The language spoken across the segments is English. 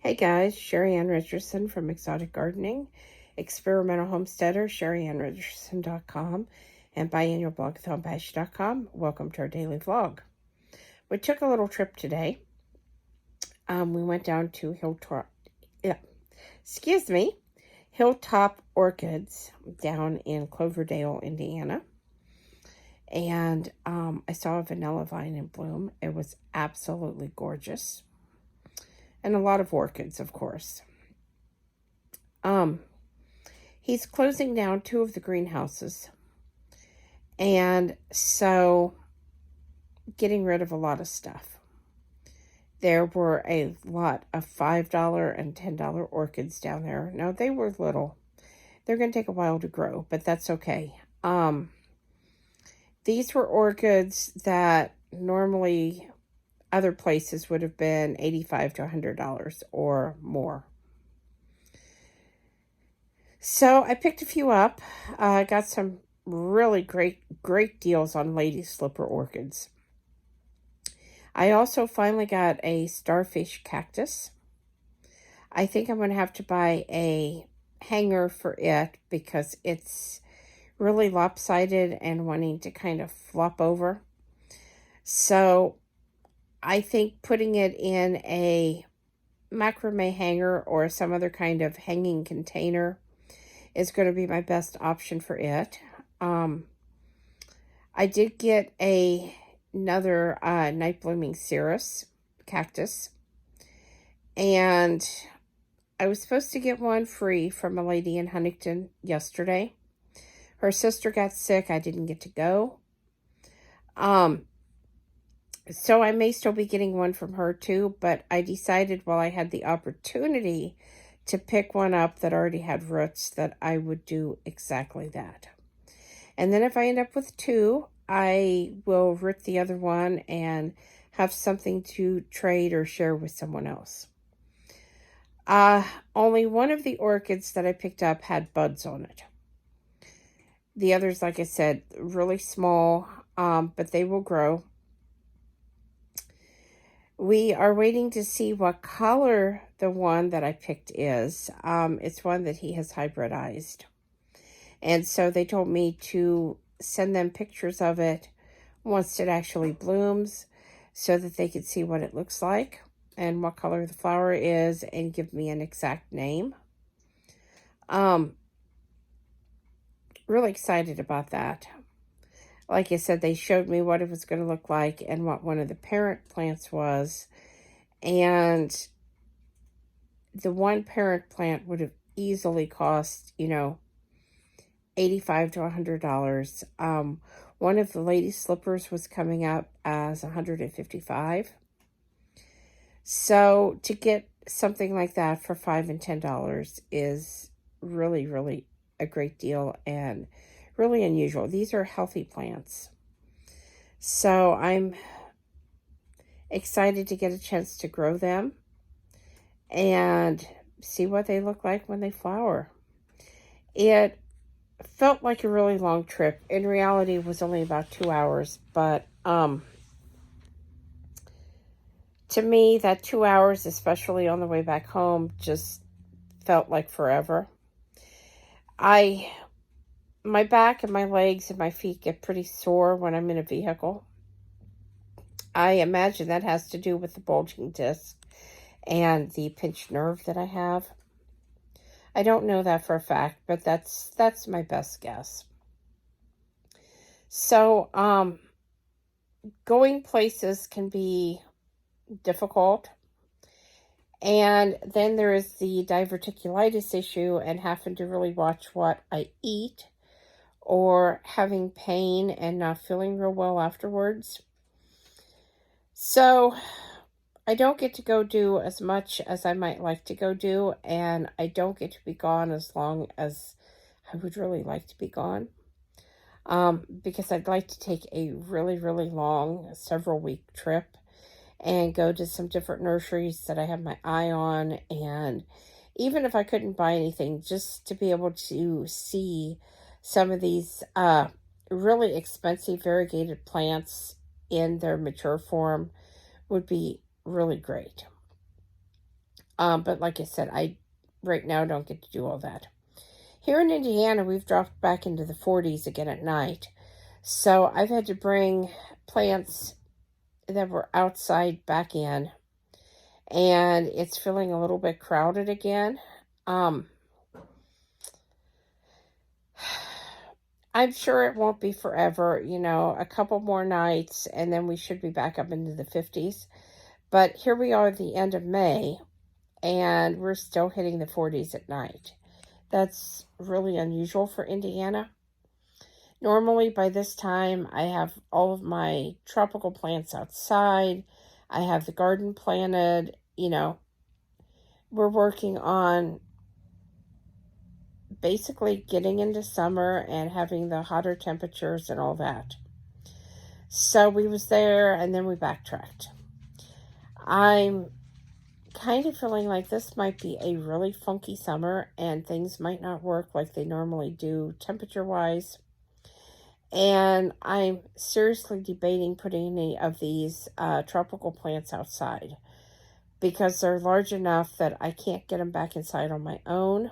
Hey guys, Sheri Richardson from Exotic Gardening, Experimental Homesteader, SheriRicherson.com, and biannualblogthonpage.com. Welcome to our daily vlog. We took a little trip today. We went down to Hilltop Orchids down in Cloverdale, Indiana. And I saw a vanilla vine in bloom. It was absolutely gorgeous. And a lot of orchids, of course. He's closing down 2 of the greenhouses. And so getting rid of a lot of stuff. There were a lot of $5 and $10 orchids down there. Now, they were little. They're going to take a while to grow, but that's okay. These were orchids that normally other places would have been $85 to $100 or more. So I picked a few up. I got some really great deals on lady slipper orchids. I also finally got a starfish cactus. I think I'm going to have to buy a hanger for it because it's really lopsided and wanting to kind of flop over. So I think putting it in a macrame hanger or some other kind of hanging container is going to be my best option for it. I did get another night blooming cereus cactus, and I was supposed to get one free from a lady in Huntington yesterday. Her sister got sick. I didn't get to go. So I may still be getting one from her too, but I decided while I had the opportunity to pick one up that already had roots that I would do exactly that. And then if I end up with 2, I will root the other one and have something to trade or share with someone else. Only one of the orchids that I picked up had buds on it. The others, like I said, really small, but they will grow. We are waiting to see what color the one that I picked is. It's one that he has hybridized. And so they told me to send them pictures of it once it actually blooms so that they could see what it looks like and what color the flower is and give me an exact name. Really excited about that. Like I said, they showed me what it was going to look like and what one of the parent plants was. And the one parent plant would have easily cost, $85 to $100. One of the lady slippers was coming up as $155. So to get something like that for $5 and $10 is really a great deal and really unusual. These are healthy plants. So I'm excited to get a chance to grow them and see what they look like when they flower. It felt like a really long trip. In reality, it was only about 2 hours, but to me, that 2 hours, especially on the way back home, just felt like forever. My back and my legs and my feet get pretty sore when I'm in a vehicle. I imagine that has to do with the bulging disc and the pinched nerve that I have. I don't know that for a fact, but that's my best guess. So, going places can be difficult. And then there is the diverticulitis issue and having to really watch what I eat or having pain and not feeling real well afterwards. So I don't get to go do as much as I might like to go do, and I don't get to be gone as long as I would really like to be gone. Because I'd like to take a really long, several-week trip and go to some different nurseries that I have my eye on, and even if I couldn't buy anything, just to be able to see some of these really expensive variegated plants in their mature form would be really great. But like I said, I right now don't get to do all that. Here in Indiana, we've dropped back into the 40s again at night. So I've had to bring plants that were outside back in, and it's feeling a little bit crowded again. Um, I'm sure it won't be forever, a couple more nights, and then we should be back up into the 50s. But here we are at the end of May, and we're still hitting the 40s at night. That's really unusual for Indiana. Normally, by this time, I have all of my tropical plants outside. I have the garden planted. We're working on basically getting into summer and having the hotter temperatures and all that. So we was there, and then we backtracked. I'm kind of feeling like this might be a really funky summer, and things might not work like they normally do temperature-wise. And I'm seriously debating putting any of these tropical plants outside because they're large enough that I can't get them back inside on my own.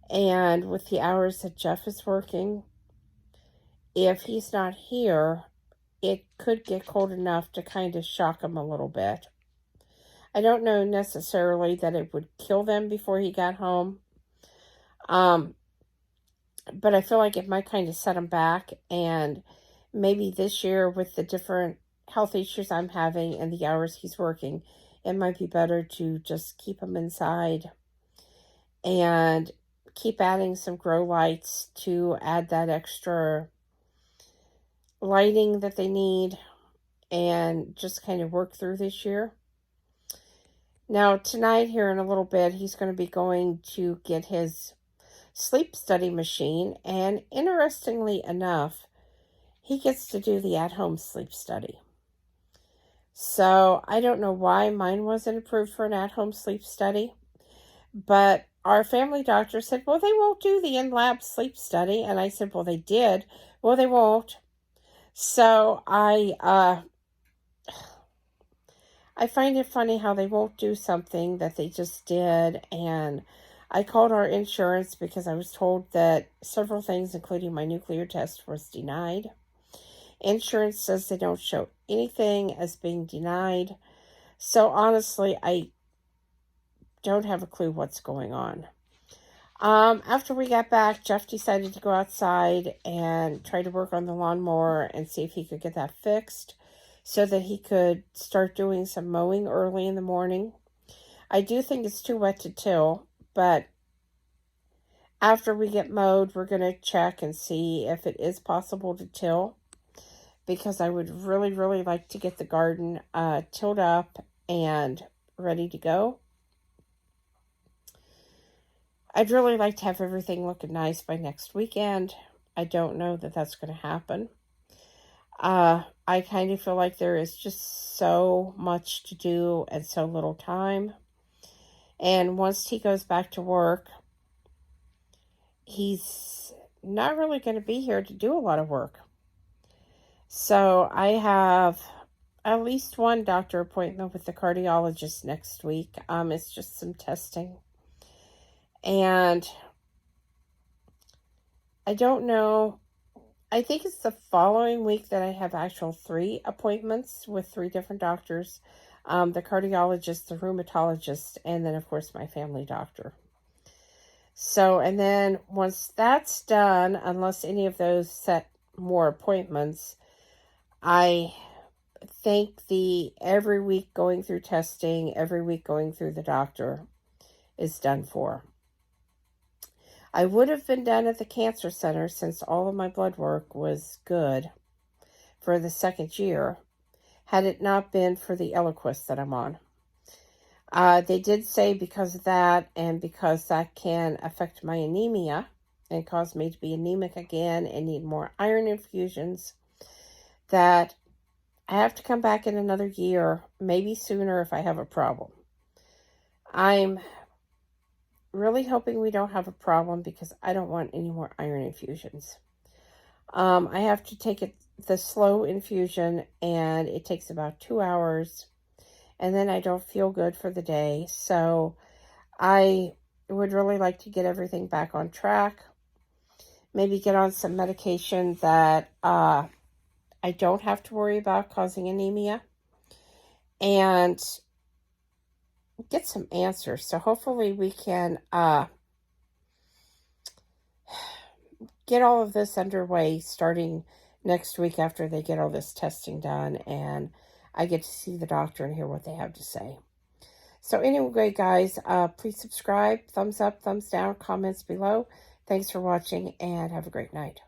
And with the hours that Jeff is working, if he's not here, it could get cold enough to kind of shock him a little bit. I don't know necessarily that it would kill them before he got home. But I feel like it might kind of set him back. And maybe this year, with the different health issues I'm having and the hours he's working, it might be better to just keep him inside and keep adding some grow lights to add that extra lighting that they need and just kind of work through this year. Now, tonight, here in a little bit, he's going to be going to get his sleep study machine, and interestingly enough, he gets to do the at-home sleep study. So I don't know why mine wasn't approved for an at-home sleep study, but our family doctor said, well, they won't do the in-lab sleep study. And I said, well, they did. Well, they won't. So I find it funny how they won't do something that they just did. And I called our insurance because I was told that several things, including my nuclear test, was denied. Insurance says they don't show anything as being denied. So honestly, I don't have a clue what's going on. After we got back, Jeff decided to go outside and try to work on the lawnmower and see if he could get that fixed so that he could start doing some mowing early in the morning. I do think it's too wet to till, but after we get mowed, we're going to check and see if it is possible to till, because I would really, really like to get the garden tilled up and ready to go. I'd really like to have everything looking nice by next weekend. I don't know that that's going to happen. I kind of feel like there is just so much to do and so little time. And once he goes back to work, he's not really going to be here to do a lot of work. So I have at least one doctor appointment with the cardiologist next week. It's just some testing. And I don't know. I think it's the following week that I have actual 3 appointments with 3 different doctors. The cardiologist, the rheumatologist, and then, of course, my family doctor. So, and then once that's done, unless any of those set more appointments, I think the every week going through testing, every week going through the doctor is done for. I would have been done at the cancer center since all of my blood work was good for the 2nd year, had it not been for the Eliquis that I'm on. They did say because of that, and because that can affect my anemia and cause me to be anemic again and need more iron infusions, that I have to come back in another year, maybe sooner if I have a problem. I'm really hoping we don't have a problem because I don't want any more iron infusions. I have to take the slow infusion, and it takes about 2 hours. and then I don't feel good for the day. So I would really like to get everything back on track. Maybe get on some medication that I don't have to worry about causing anemia. And get some answers. So hopefully we can get all of this underway starting next week after they get all this testing done. And I get to see the doctor and hear what they have to say. So anyway, guys, please subscribe, thumbs up, thumbs down, comments below. Thanks for watching, and have a great night.